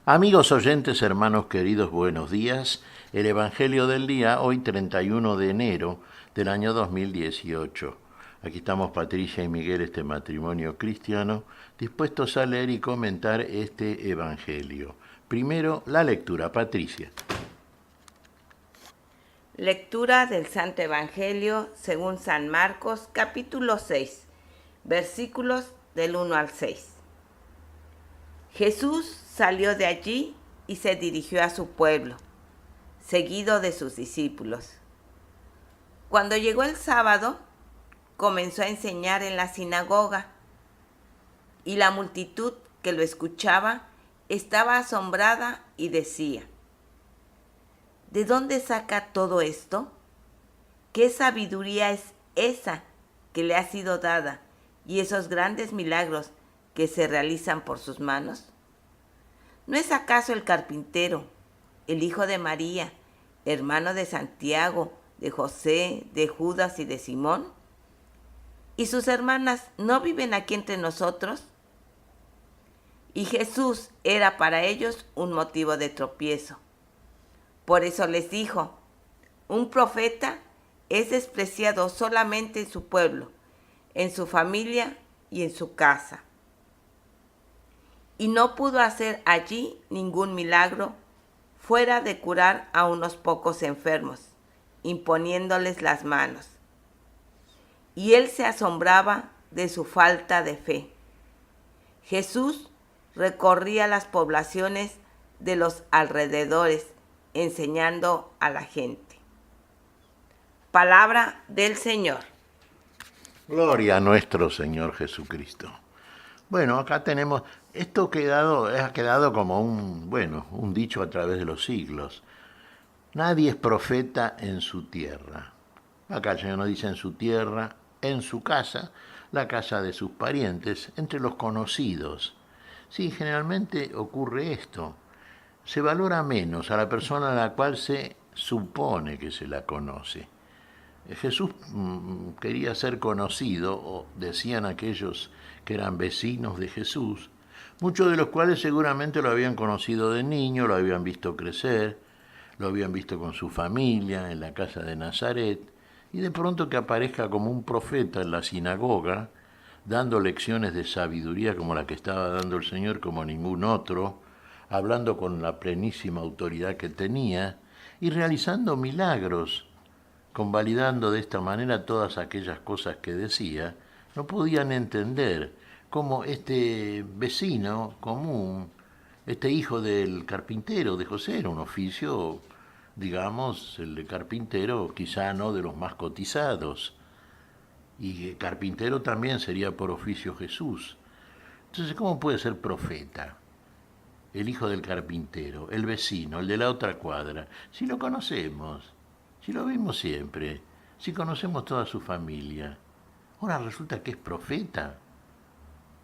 Amigos oyentes, hermanos queridos, buenos días. El Evangelio del día, hoy 31 de enero del año 2018. Aquí estamos Patricia y Miguel, este matrimonio cristiano, dispuestos a leer y comentar este Evangelio. Primero, la lectura. Patricia. Lectura del Santo Evangelio según San Marcos, capítulo 6, versículos del 1 al 6. Jesús salió de allí y se dirigió a su pueblo, seguido de sus discípulos. Cuando llegó el sábado, comenzó a enseñar en la sinagoga, y la multitud que lo escuchaba estaba asombrada y decía: ¿de dónde saca todo esto? ¿Qué sabiduría es esa que le ha sido dada y esos grandes milagros que se realizan por sus manos? ¿No es acaso el carpintero, el hijo de María, hermano de Santiago, de José, de Judas y de Simón? ¿Y sus hermanas no viven aquí entre nosotros? Y Jesús era para ellos un motivo de tropiezo. Por eso les dijo: un profeta es despreciado solamente en su pueblo, en su familia y en su casa. Y no pudo hacer allí ningún milagro fuera de curar a unos pocos enfermos, imponiéndoles las manos. Y él se asombraba de su falta de fe. Jesús recorría las poblaciones de los alrededores, enseñando a la gente. Palabra del Señor. Gloria a nuestro Señor Jesucristo. Bueno, acá tenemos, esto ha quedado como un dicho a través de los siglos. Nadie es profeta en su tierra. Acá el Señor nos dice en su tierra, en su casa, la casa de sus parientes, entre los conocidos. Sí, generalmente ocurre esto. Se valora menos a la persona a la cual se supone que se la conoce. Jesús quería ser conocido, o decían aquellos que eran vecinos de Jesús, muchos de los cuales seguramente lo habían conocido de niño, lo habían visto crecer, lo habían visto con su familia en la casa de Nazaret, y de pronto que aparezca como un profeta en la sinagoga, dando lecciones de sabiduría como la que estaba dando el Señor, como ningún otro, hablando con la plenísima autoridad que tenía y realizando milagros, convalidando de esta manera todas aquellas cosas que decía. No podían entender cómo este vecino común, este hijo del carpintero de José, era un oficio, digamos, el de carpintero quizá no de los más cotizados, y carpintero también sería por oficio Jesús. Entonces, ¿cómo puede ser profeta? El hijo del carpintero, el vecino, el de la otra cuadra, si lo conocemos, si lo vimos siempre, si conocemos toda su familia. Ahora resulta que es profeta.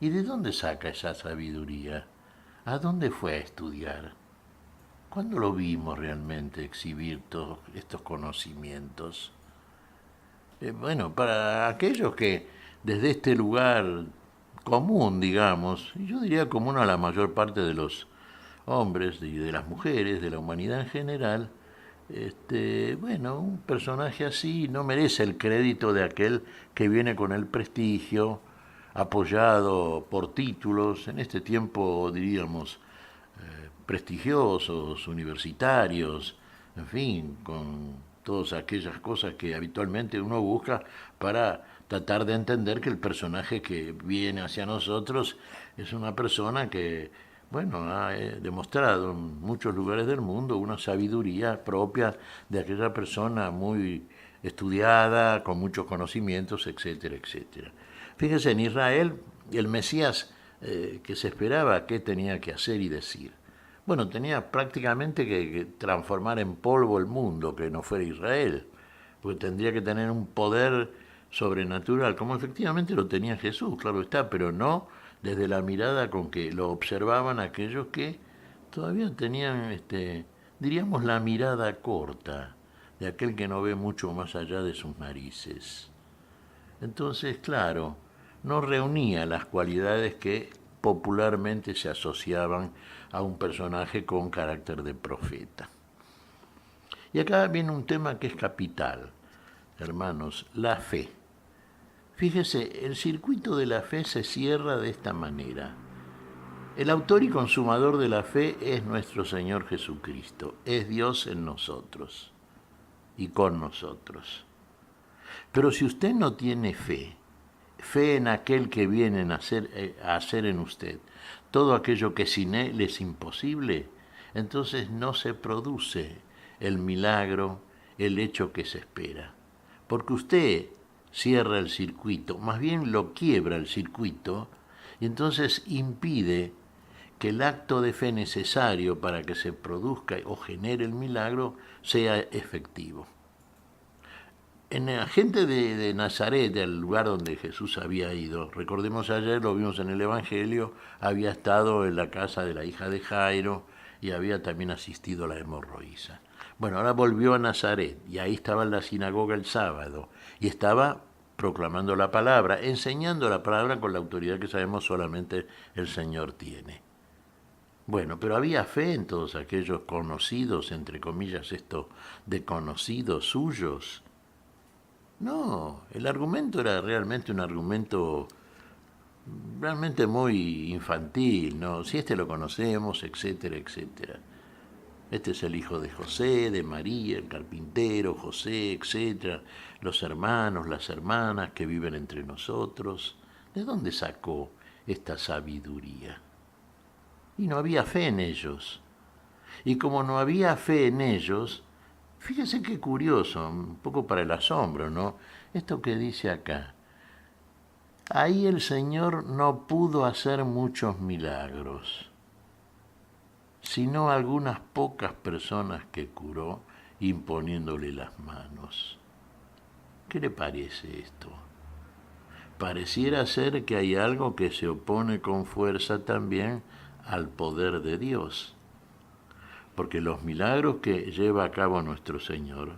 ¿Y de dónde saca esa sabiduría? ¿A dónde fue a estudiar? ¿Cuándo lo vimos realmente exhibir todos estos conocimientos? Bueno, para aquellos que desde este lugar común, digamos, y yo diría común a la mayor parte de los hombres y de las mujeres, de la humanidad en general, bueno, un personaje así no merece el crédito de aquel que viene con el prestigio, apoyado por títulos, en este tiempo diríamos prestigiosos, universitarios, en fin, con todas aquellas cosas que habitualmente uno busca para tratar de entender que el personaje que viene hacia nosotros es una persona que, bueno, ha demostrado en muchos lugares del mundo una sabiduría propia de aquella persona muy estudiada, con muchos conocimientos, etcétera, etcétera. Fíjense, en Israel, el Mesías que se esperaba, ¿qué tenía que hacer y decir? Bueno, tenía prácticamente que transformar en polvo el mundo, que no fuera Israel, porque tendría que tener un poder sobrenatural, como efectivamente lo tenía Jesús, claro está, pero no desde la mirada con que lo observaban aquellos que todavía tenían, diríamos, la mirada corta de aquel que no ve mucho más allá de sus narices. Entonces, claro, no reunía las cualidades que popularmente se asociaban a un personaje con carácter de profeta. Y acá viene un tema que es capital, hermanos, la fe. Fíjese, el circuito de la fe se cierra de esta manera. El autor y consumador de la fe es nuestro Señor Jesucristo, es Dios en nosotros y con nosotros. Pero si usted no tiene fe, fe en aquel que viene a hacer en usted todo aquello que sin él es imposible, entonces no se produce el milagro, el hecho que se espera. Porque usted cierra el circuito, más bien lo quiebra el circuito, y entonces impide que el acto de fe necesario para que se produzca o genere el milagro sea efectivo. En la gente de Nazaret, del lugar donde Jesús había ido, recordemos ayer, lo vimos en el Evangelio, había estado en la casa de la hija de Jairo y había también asistido a la hemorroísa. Bueno, ahora volvió a Nazaret y ahí estaba en la sinagoga el sábado y estaba proclamando la palabra, enseñando la palabra con la autoridad que sabemos solamente el Señor tiene. Bueno, pero había fe en todos aquellos conocidos, entre comillas, esto de conocidos suyos. No, el argumento era realmente un argumento realmente muy infantil, ¿no? Si este lo conocemos, etcétera, etcétera. Este es el hijo de José, de María, el carpintero, José, etcétera. Los hermanos, las hermanas que viven entre nosotros. ¿De dónde sacó esta sabiduría? Y no había fe en ellos. Y como no había fe en ellos, fíjese qué curioso, un poco para el asombro, ¿no? Esto que dice acá. Ahí el Señor no pudo hacer muchos milagros, sino algunas pocas personas que curó imponiéndole las manos. ¿Qué le parece esto? Pareciera ser que hay algo que se opone con fuerza también al poder de Dios. Porque los milagros que lleva a cabo nuestro Señor,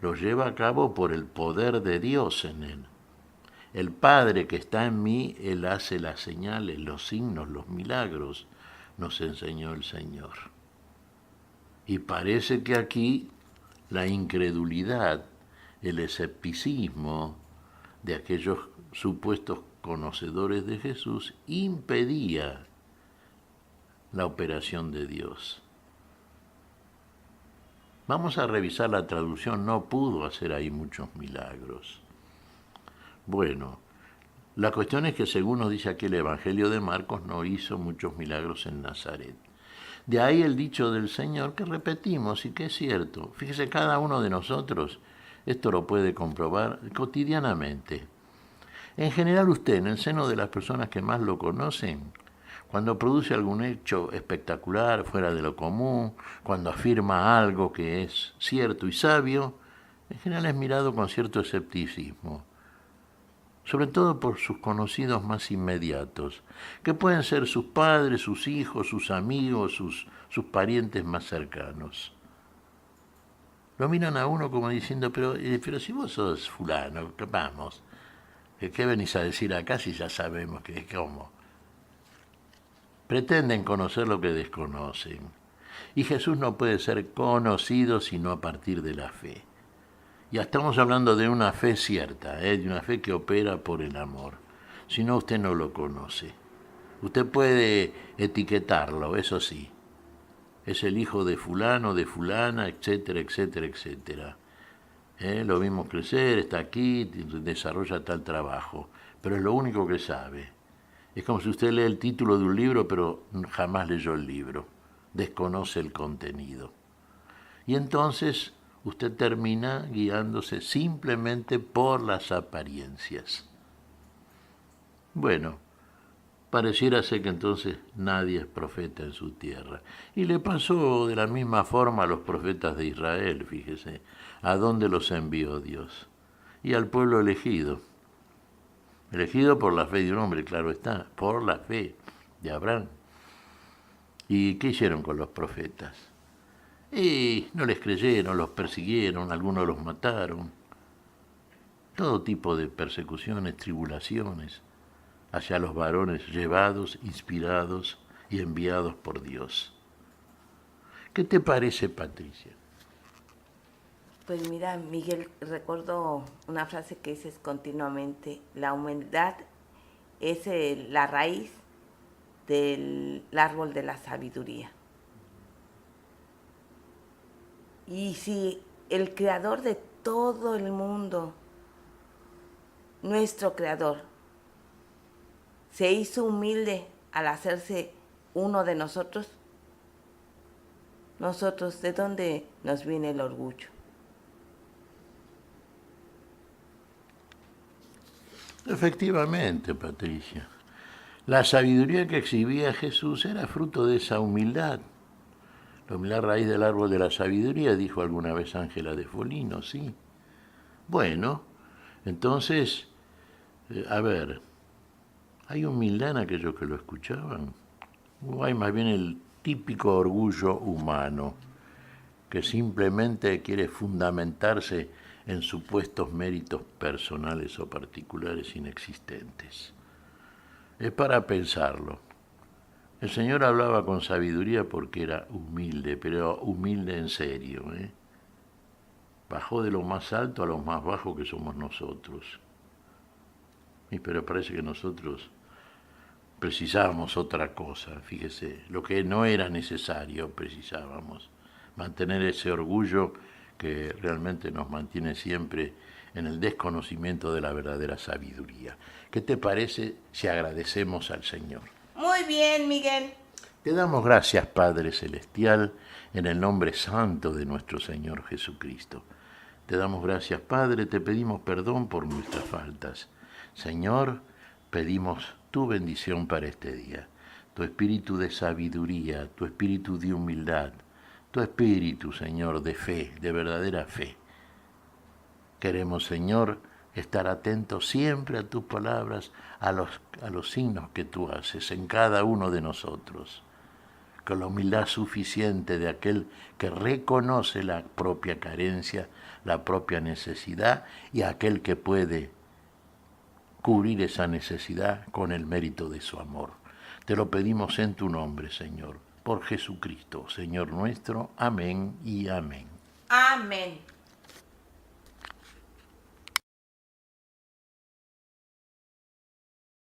los lleva a cabo por el poder de Dios en Él. El Padre que está en mí, Él hace las señales, los signos, los milagros, nos enseñó el Señor. Y parece que aquí la incredulidad, el escepticismo de aquellos supuestos conocedores de Jesús impedía la operación de Dios. Vamos a revisar la traducción, no pudo hacer ahí muchos milagros. Bueno, la cuestión es que según nos dice aquí el Evangelio de Marcos, no hizo muchos milagros en Nazaret. De ahí el dicho del Señor que repetimos y que es cierto. Fíjese, cada uno de nosotros esto lo puede comprobar cotidianamente. En general usted, en el seno de las personas que más lo conocen, cuando produce algún hecho espectacular, fuera de lo común, cuando afirma algo que es cierto y sabio, en general es mirado con cierto escepticismo, sobre todo por sus conocidos más inmediatos, que pueden ser sus padres, sus hijos, sus amigos, sus parientes más cercanos. Lo miran a uno como diciendo, pero si vos sos fulano, vamos, ¿qué venís a decir acá si ya sabemos que es cómo? Pretenden conocer lo que desconocen. Y Jesús no puede ser conocido sino a partir de la fe. Ya estamos hablando de una fe cierta, de una fe que opera por el amor. Si no, usted no lo conoce. Usted puede etiquetarlo, eso sí. Es el hijo de fulano, de fulana, etcétera, etcétera, etcétera. Lo vimos crecer, está aquí, desarrolla tal trabajo. Pero es lo único que sabe. Es como si usted lee el título de un libro, pero jamás leyó el libro. Desconoce el contenido. Y entonces usted termina guiándose simplemente por las apariencias. Bueno, pareciera ser que entonces nadie es profeta en su tierra. Y le pasó de la misma forma a los profetas de Israel, fíjese, a dónde los envió Dios. Y al pueblo elegido. Elegido por la fe de un hombre, claro está, por la fe de Abraham. ¿Y qué hicieron con los profetas? Y no les creyeron, los persiguieron, algunos los mataron. Todo tipo de persecuciones, tribulaciones. hacia los varones llevados, inspirados y enviados por Dios. ¿Qué te parece, Patricia? Pues mira, Miguel, recuerdo una frase que dices continuamente: la humildad es la raíz del árbol de la sabiduría. Y si el creador de todo el mundo, nuestro creador, se hizo humilde al hacerse uno de nosotros, ¿de dónde nos viene el orgullo? Efectivamente, Patricia. La sabiduría que exhibía Jesús era fruto de esa humildad. La humildad raíz del árbol de la sabiduría, dijo alguna vez Ángela de Folino, sí. Bueno, entonces, a ver, ¿hay humildad en aquellos que lo escuchaban? ¿O hay más bien el típico orgullo humano, que simplemente quiere fundamentarse en supuestos méritos personales o particulares inexistentes? Es para pensarlo. El Señor hablaba con sabiduría porque era humilde, pero humilde en serio, ¿eh? Bajó de lo más alto a lo más bajo que somos nosotros. Pero parece que nosotros precisábamos otra cosa, fíjese, lo que no era necesario precisábamos, mantener ese orgullo que realmente nos mantiene siempre en el desconocimiento de la verdadera sabiduría. ¿Qué te parece si agradecemos al Señor? Muy bien, Miguel. Te damos gracias, Padre Celestial, en el nombre santo de nuestro Señor Jesucristo. Te damos gracias, Padre, te pedimos perdón por nuestras faltas. Señor, pedimos tu bendición para este día, tu espíritu de sabiduría, tu espíritu de humildad, tu espíritu, Señor, de fe, de verdadera fe. Queremos, Señor, estar atentos siempre a tus palabras, a los signos que tú haces en cada uno de nosotros, con la humildad suficiente de aquel que reconoce la propia carencia, la propia necesidad, y aquel que puede cubrir esa necesidad con el mérito de su amor. Te lo pedimos en tu nombre, Señor, por Jesucristo, Señor nuestro. Amén y amén. Amén.